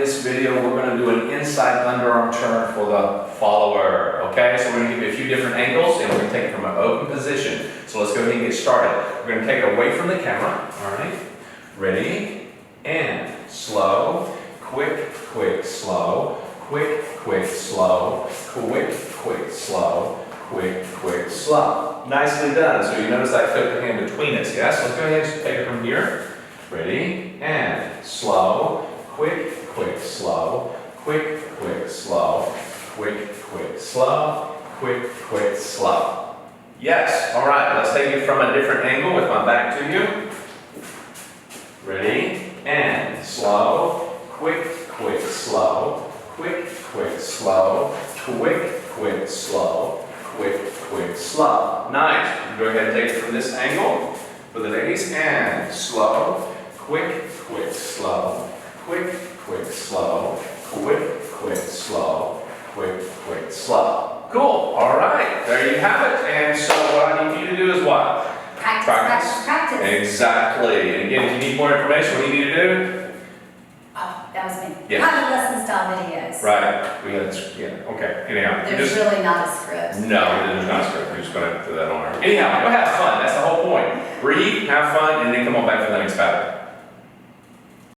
this video, we're going to do an inside underarm turn for the follower. Okay, so we're going to give you a few different angles and we're going to take it from an open position. So let's go ahead and get started. We're going to take it away from the camera. All right, ready, and slow, quick, quick, slow, quick, quick, slow, quick, quick, slow, quick, quick, slow. Nicely done. So you notice I clipped the hand between us, yes? Let's go ahead and take it from here. Ready, and slow, quick, quick, slow, quick, quick, slow, quick, quick, slow, quick, quick, slow. Yes, all right, let's take it from a different angle with my back to you. Ready, and slow, quick, quick, slow, quick, quick, slow, quick, quick, slow, quick, quick, slow. Nice. Go ahead and take it from this angle for the ladies, and slow, quick, quick, slow, quick, quick, slow, quick, quick, slow, quick, quick, slow. Cool. All right. There you have it. And so what I need you to do is what? Practice. Exactly. And again, if you need more information, what do you need to do? Oh, that was me. Yeah. Private lesson style videos. Right. We had, yeah. Okay. Anyhow. There's really not a script. No, there's not a script. We're just going to put that on there. Anyhow, go have fun. That's the whole point. Breathe, have fun, and then come on back